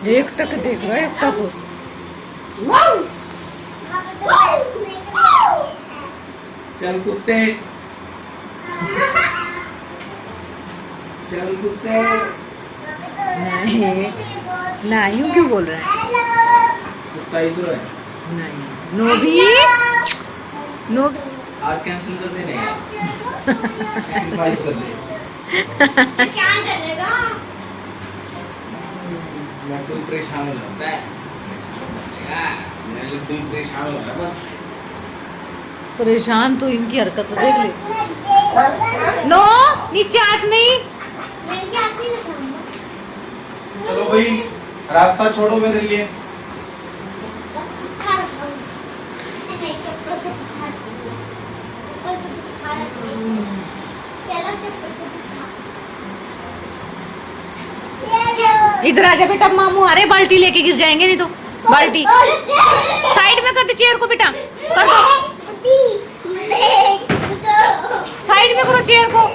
एक टक देख रहा है, एक टक। चल कुत्ते, चल कुत्ते। नहीं नहीं, यूं क्यों बोल रहा है? कुत्ता ही तो है। नहीं, नोबी नोबी। आज कैंसिल कर दे नहीं, सैक्रिफाइस कर दे। मैं कोई परेशान हो जाता है, मेरे लिए कोई परेशान हो जाता है बस। परेशान तो इनकी हरकत देख ले। नो, नीचे हाथ नहीं। चलो भाई, रास्ता छोड़ो मेरे लिए। इधर आजा बेटा, मामू आ रहे, बाल्टी लेके गिर जाएंगे नहीं तो। बाल्टी साइड में कर दे, चेयर को बेटा कर दो, साइड में करो चेयर को।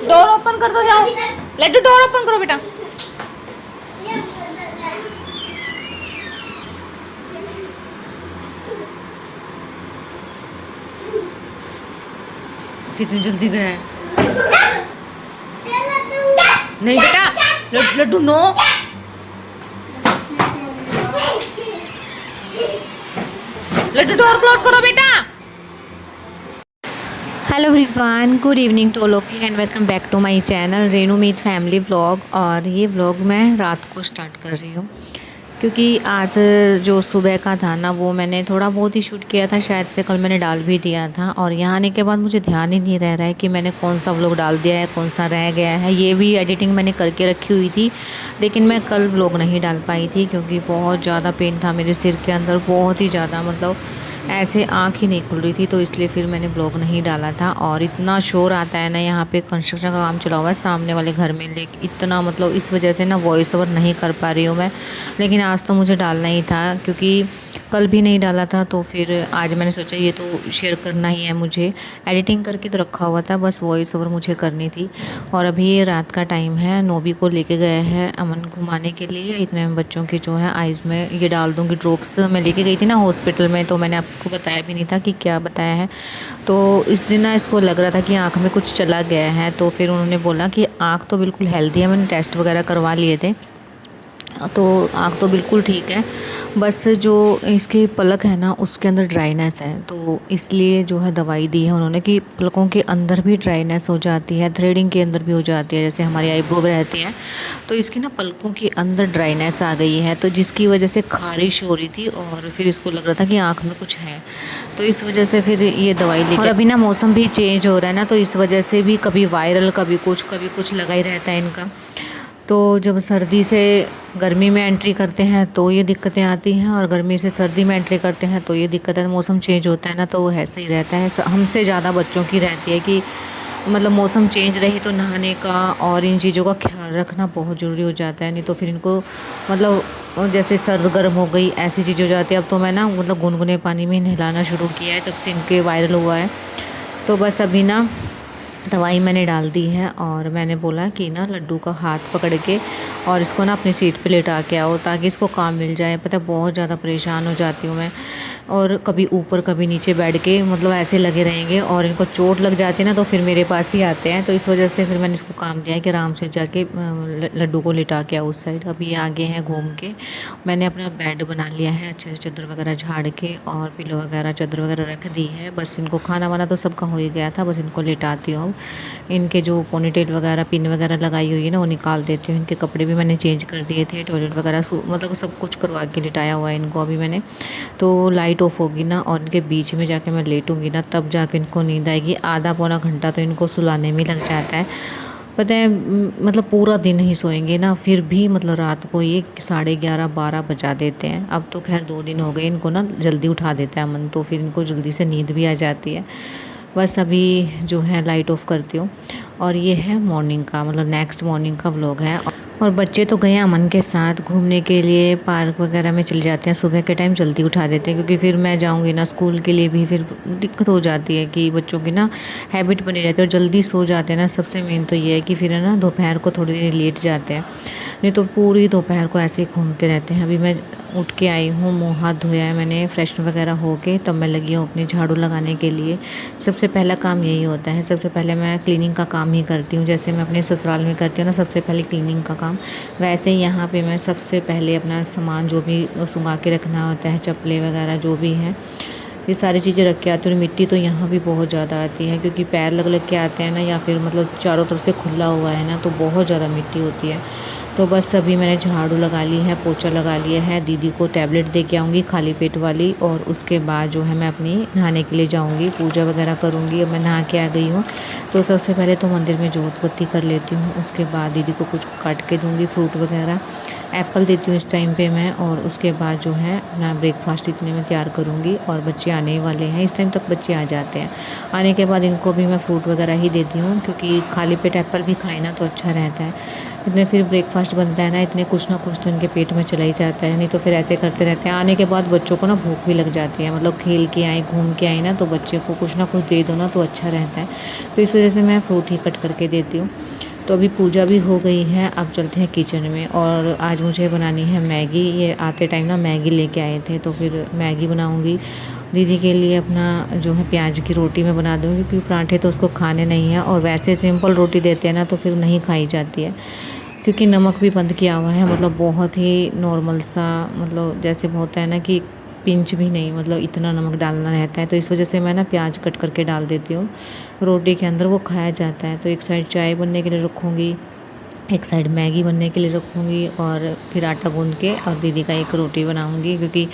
डोर ओपन कर दो, जाओ लड्डू, डोर ओपन करो बेटा। कितनी जल्दी गया है। नहीं बेटा, Laddu no. Laddu door close करो बेटा। Hello everyone, good evening to all of you and welcome back to my channel Renu Meet family vlog. और ये व्लॉग मैं रात को स्टार्ट कर रही हूँ क्योंकि आज जो सुबह का था ना, वो मैंने थोड़ा बहुत ही शूट किया था, शायद से कल मैंने डाल भी दिया था। और यहाँ आने के बाद मुझे ध्यान ही नहीं रह रहा है कि मैंने कौन सा व्लॉग डाल दिया है, कौन सा रह गया है। ये भी एडिटिंग मैंने करके रखी हुई थी, लेकिन मैं कल व्लॉग नहीं डाल पाई थी क्योंकि बहुत ज़्यादा पेन था मेरे सिर के अंदर, बहुत ही ज़्यादा, मतलब ऐसे आँख ही नहीं खुल रही थी। तो इसलिए फिर मैंने ब्लॉग नहीं डाला था। और इतना शोर आता है ना, यहाँ पे कंस्ट्रक्शन का काम चला हुआ है सामने वाले घर में, लेकिन इतना, मतलब इस वजह से ना वॉइस ओवर नहीं कर पा रही हूँ मैं। लेकिन आज तो मुझे डालना ही था क्योंकि कल भी नहीं डाला था, तो फिर आज मैंने सोचा ये तो शेयर करना ही है मुझे। एडिटिंग करके तो रखा हुआ था, बस वॉइस ओवर मुझे करनी थी। और अभी ये रात का टाइम है, नोबी को लेके गए हैं अमन घुमाने के लिए। इतने में बच्चों की जो है आइज़ में ये डाल दूँगी ड्रॉप्स। मैं लेके गई थी ना हॉस्पिटल में, तो मैंने आपको बताया भी नहीं था कि क्या बताया है। तो इस दिन ना इसको लग रहा था कि आँख में कुछ चला गया है, तो फिर उन्होंने बोला कि आँख तो बिल्कुल हेल्दी है, मैंने टेस्ट वगैरह करवा लिए थे, तो आँख तो बिल्कुल ठीक है, बस जो इसकी पलक है ना उसके अंदर ड्राइनेस है। तो इसलिए जो है दवाई दी है उन्होंने कि पलकों के अंदर भी ड्राइनेस हो जाती है, थ्रेडिंग के अंदर भी हो जाती है, जैसे हमारी आईब्रो रहती है। तो इसकी ना पलकों के अंदर ड्राइनेस आ गई है, तो जिसकी वजह से खारिश हो रही थी और फिर इसको लग रहा था कि आँख में कुछ है। तो इस वजह से फिर ये दवाई ली। और अभी ना मौसम भी चेंज हो रहा है ना, तो इस वजह से भी कभी वायरल कभी कुछ लगा ही रहता है इनका। तो जब सर्दी से गर्मी में एंट्री करते हैं तो ये दिक्कतें आती हैं, और गर्मी से सर्दी में एंट्री करते हैं तो ये दिक्कतें, मौसम चेंज होता है ना, तो वो ऐसे ही रहता है। हमसे ज़्यादा बच्चों की रहती है कि मतलब मौसम चेंज रहे तो नहाने का और इन चीज़ों का ख्याल रखना बहुत ज़रूरी हो जाता है, नहीं तो फिर इनको मतलब जैसे सर्द गर्म हो गई ऐसी चीज़ हो जाती है। अब तो मैं ना मतलब गुनगुने पानी में नहलाना शुरू किया है, तब से इनके वायरल हुआ है। तो बस अभी ना दवाई मैंने डाल दी है, और मैंने बोला कि ना लड्डू का हाथ पकड़ के और इसको ना अपनी सीट पे लेटा के आओ ताकि इसको काम मिल जाए। पता है बहुत ज़्यादा परेशान हो जाती हूँ मैं, और कभी ऊपर कभी नीचे बैठ के मतलब ऐसे लगे रहेंगे, और इनको चोट लग जाती है ना तो फिर मेरे पास ही आते हैं। तो इस वजह से फिर मैंने इसको काम दिया है कि आराम से जाके लड्डू को लिटा के आओ उस साइड। अभी ये आगे हैं घूम के। मैंने अपना बेड बना लिया है अच्छे से, चादर वगैरह झाड़ के, और पिलो वगैरह चादर वगैरह रख दी है। बस इनको खाना वाना तो सबका हो ही गया था, बस इनको लिटाती हूँ। इनके जो पोनीटेल वगैरह पिन वगैरह लगाई हुई है ना वो निकाल देती हूँ। इनके कपड़े भी मैंने चेंज कर दिए थे, टॉयलेट वगैरह मतलब सब कुछ करवा के लिटाया हुआ है इनको अभी मैंने। तो लाइट ऑफ होगी ना और इनके बीच में जाके मैं लेटूंगी ना, तब जाके इनको नींद आएगी। आधा पौना घंटा तो इनको सुलाने में लग जाता है। पता है मतलब पूरा दिन ही सोएंगे ना, फिर भी मतलब रात को ये 11:30-12 बजा देते हैं। अब तो खैर 2 दिन हो गए, इनको ना जल्दी उठा देता है अमन, तो फिर इनको जल्दी से नींद भी आ जाती है। बस अभी जो है लाइट ऑफ करती हूँ। और ये है मॉर्निंग का, मतलब नेक्स्ट मॉर्निंग का व्लॉग है। और बच्चे तो गए अमन के साथ घूमने के लिए, पार्क वगैरह में चले जाते हैं। सुबह के टाइम जल्दी उठा देते हैं क्योंकि फिर मैं जाऊंगी ना स्कूल के लिए भी, फिर दिक्कत हो जाती है कि बच्चों की ना हैबिट बनी रहती है और जल्दी सो जाते हैं ना। सबसे मेन तो ये है कि फिर है ना दोपहर को थोड़ी देर लेट जाते हैं, नहीं तो पूरी दोपहर को ऐसे ही घूमते रहते हैं। अभी मैं उठ के आई हूँ, मुँह हाथ धोया है मैंने, फ्रेश वगैरह हो के तब मैं लगी हूँ अपनी झाड़ू लगाने के लिए। सबसे पहला काम यही होता है, सबसे पहले मैं क्लीनिंग का काम ही करती हूँ। जैसे मैं अपने ससुराल में करती हूँ ना सबसे पहले क्लीनिंग का काम, वैसे ही यहाँ पे मैं सबसे पहले अपना सामान जो भी सुंघा के रखना होता है, चप्पलें वगैरह जो भी हैं, ये सारी चीज़ें रख के आती हूँ। मिट्टी तो यहाँ भी बहुत ज़्यादा आती है क्योंकि पैर लग लग के आते हैं ना, या फिर मतलब चारों तरफ से खुला हुआ है ना, तो बहुत ज़्यादा मिट्टी होती है। तो बस अभी मैंने झाड़ू लगा ली है, पोछा लगा लिया है। दीदी को टैबलेट दे के आऊँगी खाली पेट वाली, और उसके बाद जो है मैं अपनी नहाने के लिए जाऊँगी, पूजा वगैरह करूँगी। अब मैं नहा के आ गई हूँ तो सबसे पहले तो मंदिर में जोत बत्ती कर लेती हूँ। उसके बाद दीदी को कुछ काट के दूँगी, फ्रूट वगैरह, एप्पल देती हूँ इस टाइम पे मैं। और उसके बाद जो है अपना ब्रेकफास्ट इतने में तैयार करूँगी। और बच्चे आने वाले हैं, इस टाइम तक बच्चे आ जाते हैं। आने के बाद इनको भी मैं फ्रूट वगैरह ही देती हूँ क्योंकि खाली पेट एप्पल भी खाए ना तो अच्छा रहता है। इतने फिर ब्रेकफास्ट बनता है ना, इतने कुछ ना कुछ तो इनके पेट में चला ही जाता है, नहीं तो फिर ऐसे करते रहते हैं। आने के बाद बच्चों को ना भूख भी लग जाती है, मतलब खेल के आए घूम के आए ना, तो बच्चे को कुछ ना कुछ दे दो ना तो अच्छा रहता है। तो इस वजह से मैं फ्रूट ही कट करके देती हूँ। तो अभी पूजा भी हो गई है, अब चलते हैं किचन में। और आज मुझे बनानी है मैगी। ये आते टाइम ना मैगी लेके आए थे, तो फिर मैगी बनाऊंगी। दीदी के लिए अपना जो है प्याज की रोटी मैं बना दूँगी क्योंकि पराठे तो उसको खाने नहीं है, और वैसे सिंपल रोटी देते हैं ना तो फिर नहीं खाई जाती है क्योंकि नमक भी बंद किया हुआ है, मतलब बहुत ही नॉर्मल सा, मतलब जैसे होता है ना कि पिंच भी नहीं, मतलब इतना नमक डालना रहता है। तो इस वजह से मैं ना प्याज कट करके डाल देती हूँ रोटी के अंदर, वो खाया जाता है। तो एक साइड चाय बनने के लिए रखूँगी, एक साइड मैगी बनने के लिए रखूँगी, और फिर आटा गूँध के और दीदी का एक रोटी बनाऊँगी क्योंकि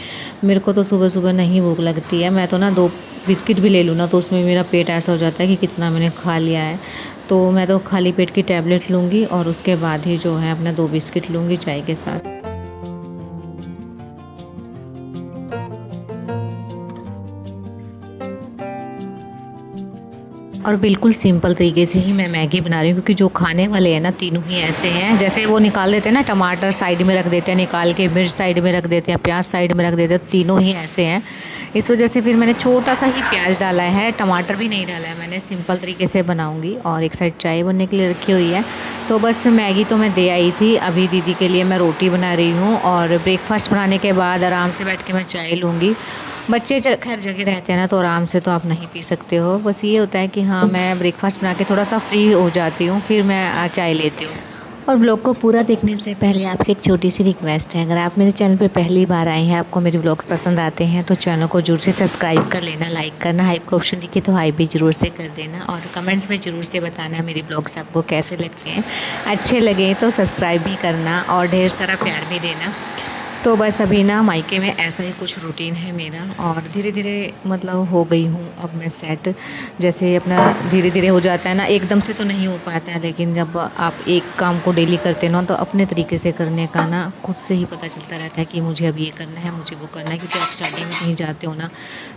मेरे को तो सुबह सुबह नहीं भूख लगती है। मैं तो ना 2 बिस्किट भी ले लूँ ना तो उसमें मेरा पेट ऐसा हो जाता है कि कितना मैंने खा लिया है। तो मैं तो खाली पेट की टैबलेट लूँगी और उसके बाद ही जो है अपना 2 बिस्किट लूँगी चाय के साथ। और बिल्कुल सिंपल तरीके से ही मैं मैगी बना रही हूँ क्योंकि जो खाने वाले हैं ना तीनों ही ऐसे हैं, जैसे वो निकाल देते हैं ना, टमाटर साइड में रख देते हैं निकाल के, मिर्च साइड में रख देते हैं, प्याज साइड में रख देते हैं, तीनों ही ऐसे हैं। इस वजह से फिर मैंने छोटा सा ही प्याज डाला है, टमाटर भी नहीं डाला है मैंने, सिंपल तरीके से बनाऊँगी। और एक साइड चाय बनने के लिए रखी हुई है। तो बस मैगी तो मैं दे आई थी, अभी दीदी के लिए मैं रोटी बना रही हूँ। और ब्रेकफास्ट बनाने के बाद आराम से बैठ के मैं चाय लूँगी। बच्चे खैर जगह रहते हैं ना तो आराम से तो आप नहीं पी सकते हो, बस ये होता है कि हाँ मैं ब्रेकफास्ट बना के थोड़ा सा फ्री हो जाती हूँ, फिर मैं चाय लेती हूँ। और ब्लॉग को पूरा देखने से पहले आपसे एक छोटी सी रिक्वेस्ट है, अगर आप मेरे चैनल पे पहली बार आए हैं, आपको मेरे ब्लॉग्स पसंद आते हैं तो चैनल को जरूर से सब्सक्राइब कर लेना, लाइक करना, हाइप का ऑप्शन दिखे तो हाइप भी ज़रूर से कर देना, और कमेंट्स में ज़रूर से बताना मेरे ब्लॉग्स आपको कैसे लगते हैं। अच्छे लगे तो सब्सक्राइब भी करना और ढेर सारा प्यार भी देना। तो बस अभी ना मायके में ऐसा ही कुछ रूटीन है मेरा, और धीरे धीरे मतलब हो गई हूँ अब मैं सेट। जैसे अपना धीरे धीरे हो जाता है ना, एकदम से तो नहीं हो पाता है, लेकिन जब आप एक काम को डेली करते हो ना तो अपने तरीके से करने का ना खुद से ही पता चलता रहता है कि मुझे अब ये करना है, मुझे वो करना है। क्योंकि आप स्टार्टिंग में कहीं जाते हो ना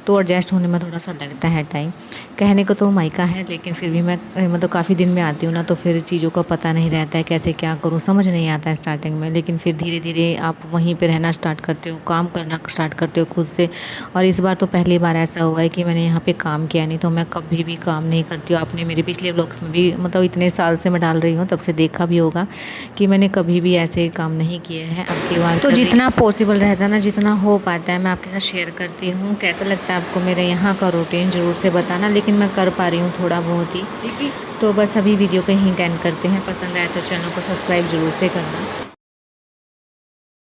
तो एडजस्ट होने में थोड़ा सा लगता है टाइम। कहने को तो मायका है, लेकिन फिर भी मैं मतलब काफ़ी दिन में आती हूँ ना तो फिर चीज़ों का पता नहीं रहता है, कैसे क्या करूँ समझ नहीं आता है स्टार्टिंग में। लेकिन फिर धीरे धीरे आप वहीं पे रहना स्टार्ट करते हो, काम करना स्टार्ट करते हो खुद से। और इस बार तो पहली बार ऐसा हुआ है कि मैंने यहाँ पे काम किया, नहीं तो मैं कभी भी काम नहीं करती हूँ। आपने मेरे पिछले व्लॉग्स में भी मतलब इतने साल से मैं डाल रही हूँ तब से देखा भी होगा कि मैंने कभी भी ऐसे काम नहीं किए हैं। अब की बार तो जितना पॉसिबल रहता है ना, जितना हो पाता है मैं आपके साथ शेयर करती हूँ। कैसा लगता है आपको मेरे यहाँ का रूटीन ज़रूर से बताना, लेकिन मैं कर पा रही हूँ थोड़ा बहुत ही। तो बस अभी वीडियो को यहीं एंड करते हैं। पसंद आया तो चैनल को सब्सक्राइब ज़रूर से करना।